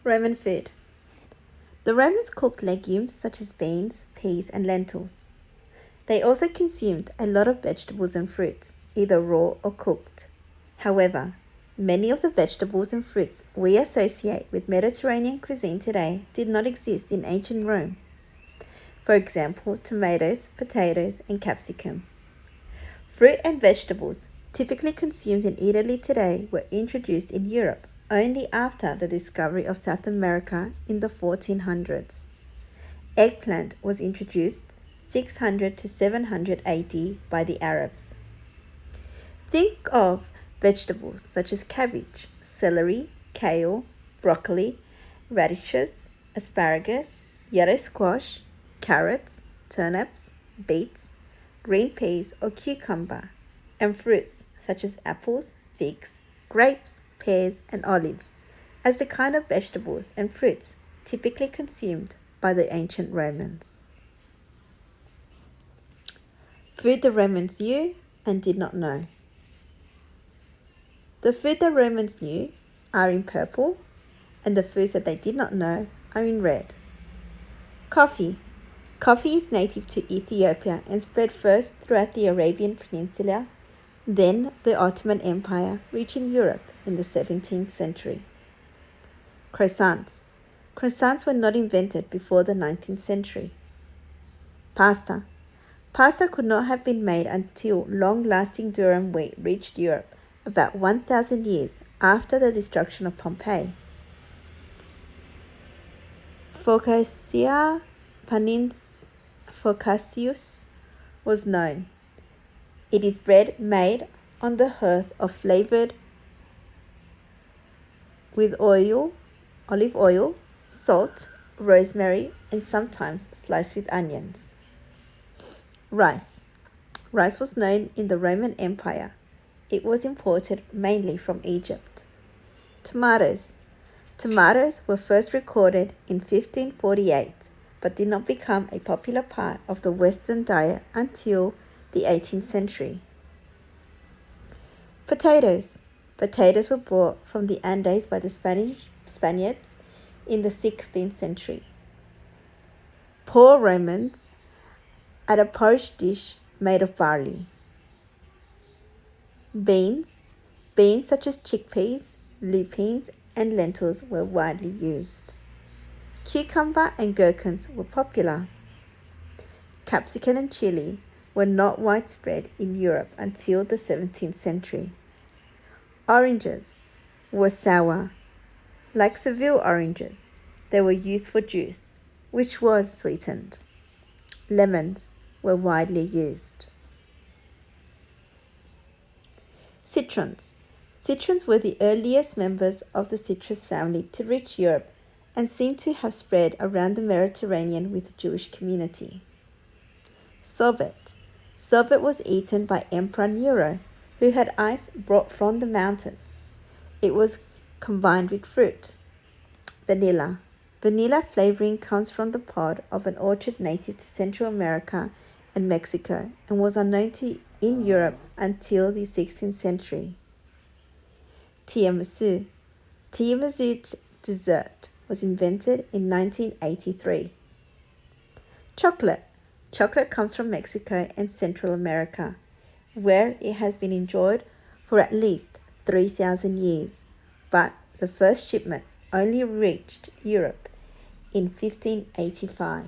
Roman food. The Romans cooked legumes such as beans, peas, and lentils. They also consumed a lot of vegetables and fruits, either raw or cooked. However, many of the vegetables and fruits we associate with Mediterranean cuisine today did not exist in ancient Rome. For example, tomatoes, potatoes, and capsicum. Fruit and vegetables typically consumed in Italy today were introduced in Europe only after the discovery of South America in the 1400s. Eggplant was introduced 600 to 700 AD by the Arabs. Think of vegetables such as cabbage, celery, kale, broccoli, radishes, asparagus, yellow squash, carrots, turnips, beets, green peas or cucumber, and fruits such as apples, figs, grapes, pears, and olives as the kind of vegetables and fruits typically consumed by the ancient Romans. Food the Romans knew and did not know. The food the Romans knew are in purple, and the foods that they did not know are in red. Coffee. Coffee is native to Ethiopia and spread first throughout the Arabian Peninsula, then the Ottoman Empire, reaching Europe in the 17th century. Croissants. Croissants were not invented before the 19th century. Pasta. Pasta could not have been made until long-lasting durum wheat reached Europe about 1,000 years after the destruction of Pompeii. Focaccia focaccius was known. It is bread made on the hearth of flavored with olive oil, salt, rosemary, and sometimes sliced with onions. Rice. Rice was known in the Roman Empire. It was imported mainly from Egypt. Tomatoes. Tomatoes were first recorded in 1548, but did not become a popular part of the Western diet until the 18th century. Potatoes. Potatoes were brought from the Andes by the Spaniards in the 16th century. Poor Romans had a porridge dish made of barley. Beans. Beans such as chickpeas, lupins, and lentils were widely used. Cucumber and gherkins were popular. Capsicum and chili were not widespread in Europe until the 17th century. Oranges were sour. Like Seville oranges, they were used for juice, which was sweetened. Lemons were widely used. Citrons. Citrons were the earliest members of the citrus family to reach Europe and seem to have spread around the Mediterranean with the Jewish community. Sorbet. Sorbet was eaten by Emperor Nero, who had ice brought from the mountains. It was combined with fruit. Vanilla. Vanilla flavoring comes from the pod of an orchard native to Central America and Mexico and was unknown in Europe until the 16th century. Tiramisu. Tiramisu dessert was invented in 1983. Chocolate. Chocolate comes from Mexico and Central America, where it has been enjoyed for at least 3,000 years, but the first shipment only reached Europe in 1585.